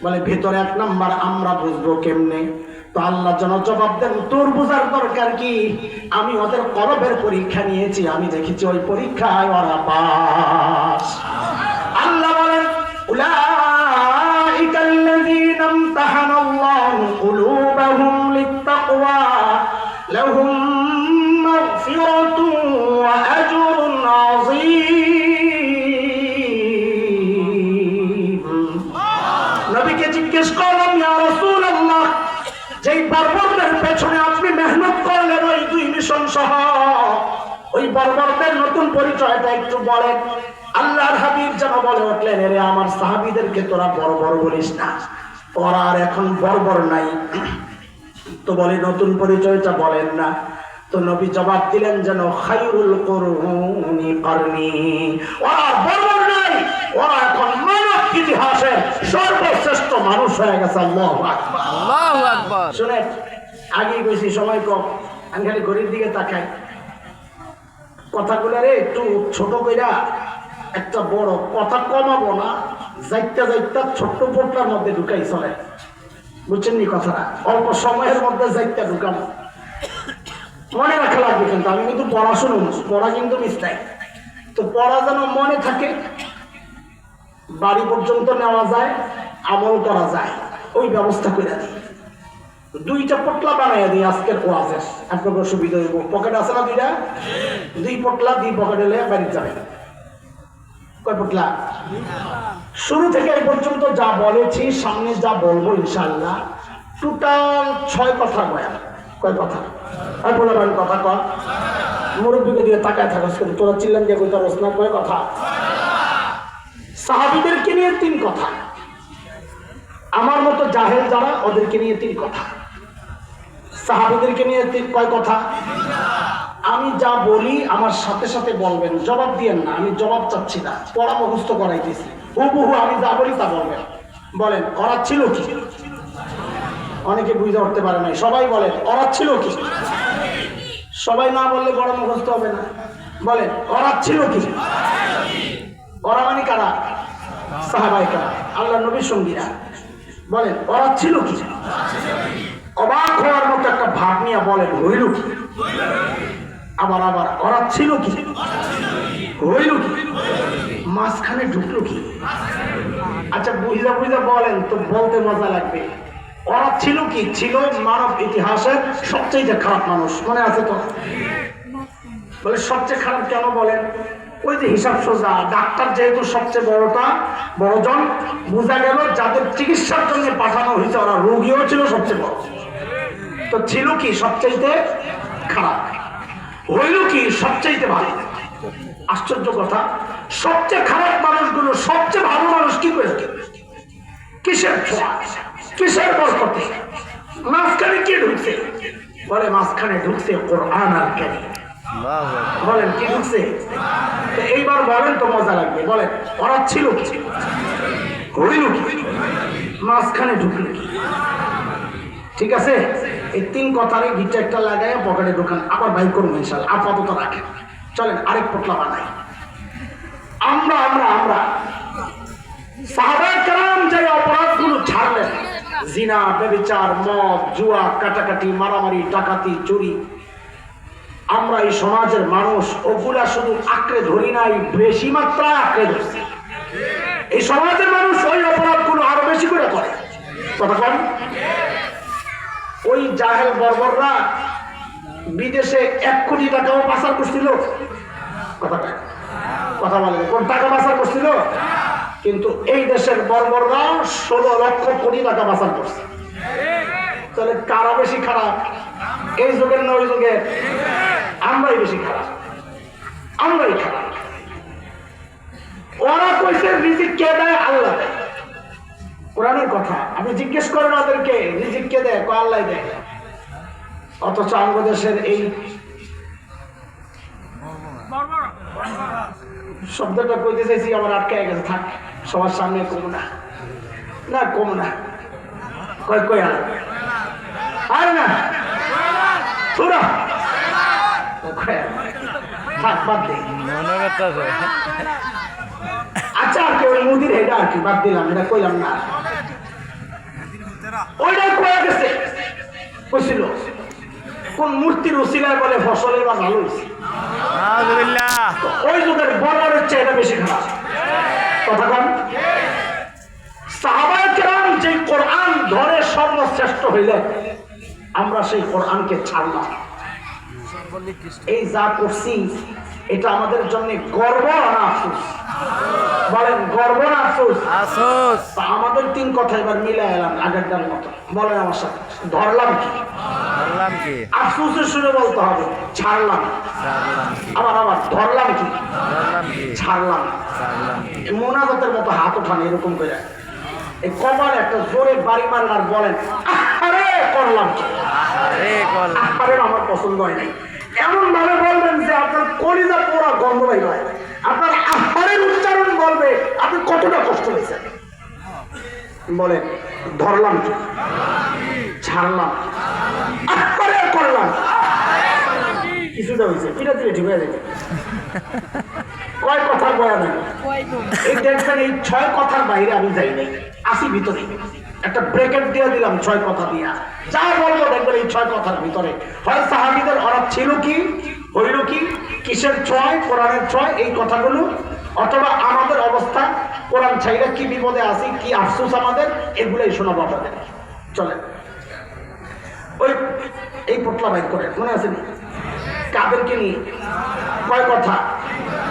বলে ভিতরে এক নাম্বার আমরা বুঝবো কেমনে? তো আল্লাহ যেন জবাব দেন, তোর বোঝার দরকার কি? আমি ওদের কলবের পরীক্ষা নিয়েছি, আমি দেখেছি ওই পরীক্ষায় ওরা পাস। আল্লাহ বলেন উলাইকাল্লাযীনা ইমতাহানাল্লাহু কুলুবাহুম লিত্তাকওয়া লাহুম মাগফিরাতুন ওয়া আজরুন আযীম। নবীকে জিজ্ঞেস করলাম, ইয়া রাসূলুল্লাহ, যেই বর্বরদের পেছনে আপনি মেহনত করলেন ওই দুই মিশন সহ, ওই বর্বরদের নতুন পরিচয়টা একটু বলেন। আল্লাহর হাবিব যেন বলে উঠলেন, এরে আমার সাহাবীদেরকে তোরা বর্বর বলিস না, ওরা আর এখন বর্বর নাই, তো বলে নতুন পরিচয়টা বলেন না। তো নবী জবাব দিলেন যেন খায়রুল কুরুনি কারনি, ওরা বর্বর নাই, ওরা এখন মানব ইতিহাসের সর্বশ্রেষ্ঠ মানুষ হয়ে গেছে। আল্লাহু আকবার, আল্লাহু আকবার। শুনেন, আগে বেশি সময় কম, আমি খালি ঘড়ির দিকে তাকাই, কথাগুলো রে একটু ছোট কইরা একটা বড় কথা কমাবো না, যাইতা যাইতা ছোট্ট পোটলার মধ্যে ঢুকাই চলে, বুঝছেন নি কথাটা? অল্প সময়ের মধ্যে যাইতা ঢুকাবো, মনে রাখা লাগবে। কিন্তু আমি কিন্তু পড়াশুনো, পড়া কিন্তু মিস্টাই, তো পড়া যেন মনে থাকে, বাড়ি পর্যন্ত নেওয়া যায়, আমল করা যায়, ওই ব্যবস্থা করে দিই। দুইটা পটলা বানাইয়া দিই আজকের ওয়াজের, আপনাদের সুবিধা হইব। পকেট আছে না দুইটা? দুই পটলা দুই পকেটে লইয়া বাড়ি যাবে। কয় পটলা? শুরু থেকে এই পর্যন্ত যা বলেছি, সামনে যা বলবো ইনশাআল্লাহ টোটাল 6 কথা বয়ান। কয় কথা? আর বলবেন কথা কয়, মুরব্বীকে দিয়ে তাকায় থাকস, কিন্তু তোরা চিল্লান দিয়ে কইতা রস না। কয় কথা? সাহাবীদেরকে নিয়ে 3 কথা, আমার মতো জাহেল যারা ওদেরকে নিয়ে 3 কথা, সাহাবীদেরকে নিয়ে 3 কয় কথা? আমি যা বলি আমার সাথে সাথে বলবেন, জবাব দিয়েন না, আমি জবাব চাচ্ছি না, পড়া মুখস্থ করাইতেছি, হুবহু আমি যা বলি তা বলবেন। বলেন ওরা ছিল কি? অনেকে বুঝে উঠতে পারে নাই, সবাই বলেন ওরা ছিল কি? সবাই না বললে বড় মুখস্থ হবে না। বলেন ওরা ছিল কি? ওরা মানে কারা? সাহাবায়ে কেরাম, আল্লাহ নবীর সঙ্গীরা। বলেন ওরা ছিল কি? অবাক হওয়ার মতো একটা ভাব নিয়ে বলেন হইল কি? আবার আবার ওরা ছিল কি? হইল কি? মাঝখানে ঢুকলো কি? আচ্ছা বুঝা বুঝা বলেন তো, বলতে মজা লাগবে। ওরা ছিল কি? ছিল মানব ইতিহাসের সবচেয়ে খারাপ মানুষ, মনে আছে তো? বলে সবচেয়ে খারাপ কেন বলেন? ওই যে হিসাব সোজা, ডাক্তার যেহেতু সবচেয়ে বড়জন, বোঝা গেল যাদের চিকিৎসার জন্য পাঠানো হয়েছে ওরা রোগীও ছিল সবচেয়ে বড়। তো ছিল কি? সবচাইতে খারাপ। হইল কি? সবচাইতে ভালো। আশ্চর্য কথা, সবচেয়ে খারাপ মানুষগুলো সবচেয়ে ভালো মানুষ কি করে? কিসের ছোঁয়া, কিসের বরকতে? মাঝখানে কি ঢুকছে? বলে মাঝখানে ঢুকছে কোরআন আর কারীম। বলেন কি ঢুকছে? এইবার বলেন তো মজা লাগবে। বলেন ওরা ছিল কি? হইল কি? মাঝখানে ঢুকলো কি? ঠিক আছে, এই 3 কথারে গিটা একটা লাগাই পকেটে ঢোকান, আবার বাইর করবো ইনশাআল্লাহ। আপাতত রাখেন, চলেন আরেক পটলা বানাই। আমরা আমরা আমরা সাহাবায়ে কেরাম যে অপরাধগুলো ছাড়লেন, জিনা, ব্যভিচার, মদ, জুয়া, কাটাকাটি, মারামারি, ডাকাতি, চুরি, আমরা এই সমাজের মানুষ ওগুলা শুধু আঁকড়ে ধরি নাই, বেশি মাত্রায় আঁকড়ে ধরছি। এই সমাজের মানুষ ওই অপরাধগুলো আরো বেশি করে করে। কথা বলেন, ওই জাহেল বর্বররা বিদেশে 1 কোটি টাকাও পাচার করছিল। কথা বলেন, কোন টাকা পাচার করছিল? কিন্তু এই দেশের বর্বররা 16 লক্ষ কোটি টাকা পাচার করছে। তাহলে কারা বেশি খারাপ? এই যুগের না ওই যুগের? আমরাই বেশি খারাপ, আমরাই খারাপ। ওরা কইছে রিজিক কে দেয়? আল্লাহ দেয়, কোরআনের কথা। আপনি জিজ্ঞেস করেন ওদেরকে রিজিক কে দেয়? আল্লাহ দেয়। অথচ আমাদের দেশের এই শব্দটা কইতে চাইছি, আমার আটকে গেছে, থাক সবার সামনে কমু না, না কমু না, কয় কয় আর না পুরা থাক, বাদ দে। মনে করতেছে আচ্ছা আর কি, ওই মুদির হেডা আর কি, বাদ দিলাম, এটা কইলাম না। ওইটাই কয়ে গেছে, কইছিল কোন মূর্তির উসিলায় বলে ফসল এবার ভালো হয়েছে। ওই যুগের বর্বরের চেয়ে এটা বেশি খারাপ কথা কন। সাহাবায়ে কেরাম যে কোরআন ধরে সর্বশ্রেষ্ঠ হইলেন, আমরা সেই কোরআনকে ছাড়লাম। এই যা করছি এটা আমাদের জন্য গর্ব না আফসোস? বলেন গর্ব না আফসোস? আফসোস। আমাদের তিন কথা এবার মিলে এলাম আগেরটার মতো। বলেন আমার সাথে, ধরলাম কি? ধরলাম কি? আফসোসের সুরে বলতে হবে, ছাড়লাম। আবার আবার ধরলাম কি? ধরলাম কি? ছাড়লাম। মোনাজাতের মতো হাত ওঠান এরকম করে, এই কপালে একটা জোরে বাড়ি মারেন আর বলেন আরে করলাম কি? আরে আমার পছন্দ হয় নাই। এমন ভাবে বলবেন যে আপনার কলিজা পোড়া গন্ধ বাইর হয়। আপনার আহারের উচ্চারণ বলবে আপনি কতটা কষ্ট হয়েছে। বলেন ধরলাম কি? ছাড়লাম। আরে করলাম। কিছুটা হয়েছে, এটা দিলে ঠিক হয়ে যাবে। কয় কথার বয়া নাই, এই দেখবেন এই 6 কথার বাইরে আমি যাই নাই, আসি ভিতরে। একটা ব্রেকেট দিয়ে দিলাম 6 কথা দিয়া, যা বলবো দেখবেন এই 6 কথার ভিতরে। হয় সাহাবীদের অর্থ ছিল কি, হইল কি, কিসের 6, কোরআনের 6, এই কথাগুলো, অথবা আমাদের অবস্থা, কোরআন ছাইরা কি বিপদে আছি, কি আফসোস আমাদের, এগুলোই শোনাবো আপনাদের। চলেন ওই এই পোটলা বাইক করে, মনে আছে নি? কাদেরকে নিয়ে কয় কথা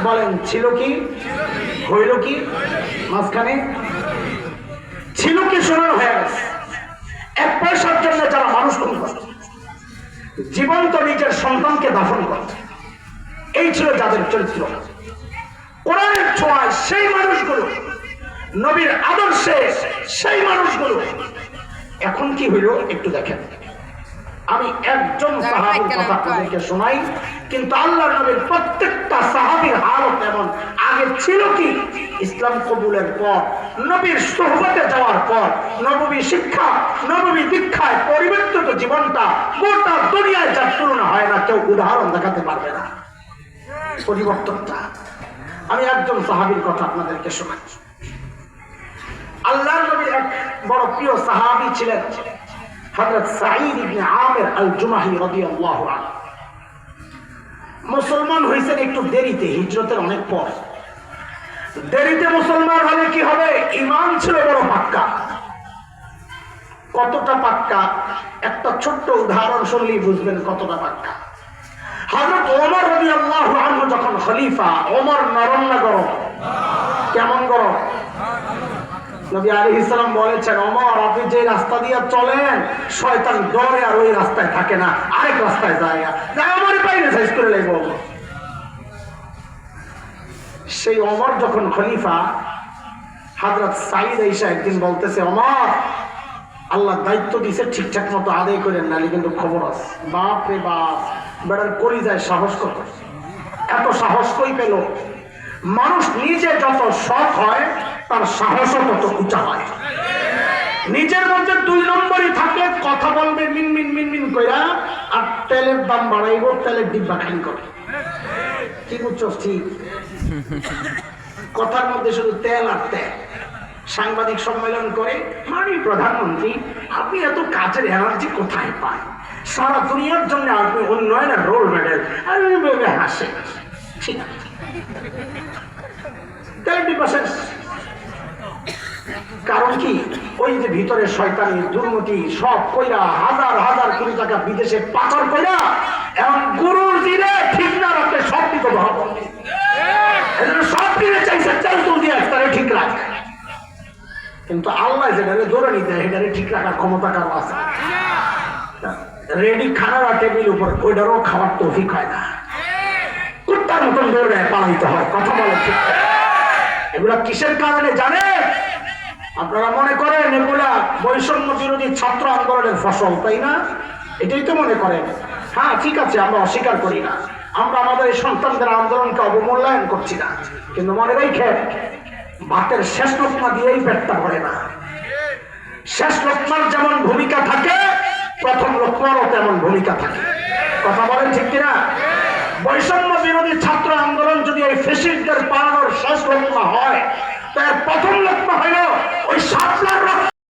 বলেন? ছিল কি, হইল কি, মাঝখানে ছিল কি শোনানো হয়ে গেছে। 1 পয়সার জন্য যারা মানুষ খুন করে, জীবন্ত নিজের সন্তানকে দাফন করে, এই ছিল যাদের চরিত্র। কোরআনের ছোঁয়ায় সেই মানুষগুলো, নবীর আদর্শে সেই মানুষগুলো। এখন কি হইল একটু দেখেন। আমি একজন সাহাবীর কথা আপনাদেরকে শোনাই, কিন্তু আল্লাহর নবীর প্রত্যেকটা সাহাবীর হালত এমন। আগে ছিল কি, ইসলাম কবুলের পর, নবীর সোহবতে যাওয়ার পর, নববী শিক্ষা, নববী দীক্ষায় পরিবর্তিত জীবনটা গোটা দুনিয়ায় যার তুলনা হয় না, কেউ উদাহরণ দেখাতে পারবে না পরিবর্তনটা। আমি একজন সাহাবীর কথা আপনাদেরকে শোনাই। আল্লাহর নবীর এক বড় প্রিয় সাহাবী ছিলেন হযরত সাঈদ ইবনে আমির আল-জুমাহি রাদিয়াল্লাহু আনহু। মুসলমান হয়েছেন একটু দেরিতে, হিজরতের অনেক পর। দেরিতে মুসলমান হলে কি হবে? ঈমান ছিল বড় পাক্কা। কতটা পাক্কা? একটা ছোট্ট উদাহরণ শুনলেই বুঝবেন কতটা পাক্কা। হযরত ওমর রাদিয়াল্লাহু আনহু যখন খলিফা, ওমর নরম না গরম? কেমন গরম? নবী আলাইহিস সালাম বলেছেন, ওমর আপনি যে রাস্তা দিয়ে চলেন, শয়তান ডরে আর ওই রাস্তায় থাকে না, আরেক রাস্তায় যায়। আমারই পাইলে সাইজ করে লাগবো। সেই ওমর যখন খলিফা, হযরত সাঈদ আয়েশা একদিন বলতেছে, ওমর আল্লাহ দায়িত্ব দিয়েছে ঠিকঠাক মতো আদায় করেন, নালে কিন্তু খবর আছে। বাপ রে বাপ, বেটার কলিজায় সাহস কত! এত সাহস কই পেল? মানুষ নিজে যত শখ হয় তার সাহসও তত উঁচা হয়। নিজের মধ্যে 2 নম্বরই থাকলে কথা বলবে মিনমিন মিনমিন কইরা, আর তেলের দাম বাড়াইব, তেলের ডিব্বা খালি করে। কি বুঝছস? ঠিক কথার মধ্যে শুধু তেল আর তেল। সাংবাদিক সম্মেলন করে, মাননীয় প্রধানমন্ত্রী আপনি এত কাজের এনার্জি কোথায় পান? সারা দুনিয়ার জন্য আপনি উন্নয়নের রোল মডেল। হাসে, ঠিক আছে, তেলের ডিব্বা শেষ। কারণ কি? ওই যে ভিতরে শয়তানি দুর্নীতি সব কইরা হাজার হাজার কোটি টাকা বিদেশে পাচার কইরা এবং গুরুর দিলে ঠিক না রাখলে সব দিকে ধরা পড়বে। সব দিনে চাইছে চাল তুল দিয়ে তারা ঠিক রাখে, কিন্তু আল্লাহ যেটারে ধরে নিতে সেটারে ঠিক রাখার ক্ষমতা কারো আছে? রেডি খানার টেবিল উপর ওইটারও খাওয়ার তৌফিক হয় না, কুত্তার মতন দৌড়ে পালাইতে হয়। কথা বলে ঠিক? এগুলা কিসের কারণে জানে? আপনারা মনে করেন এগুলা বৈষম্য বিরোধী ছাত্র আন্দোলনের ফসল, তাই না? এটাই তো মনে করেন। হ্যাঁ ঠিক আছে, আমরা অস্বীকার করি না, আমরা আমাদের এই সন্তানদের আন্দোলনকে অবমূল্যায়ন করছি না, কিন্তু মনে রেখে ভাতের শেষ লোকমা দিয়েই পেটটা ভরে না। শেষ লোকমার যেমন ভূমিকা থাকে, প্রথম লোকমারও তেমন ভূমিকা থাকে। কথা বলেন ঠিক কিনা? বৈষম্য বিরোধী ছাত্র আন্দোলন যদি এই ফ্যাসিস্টদের পালানোর শেষ লোকমা হয়, তার প্রথম লোকমা হয়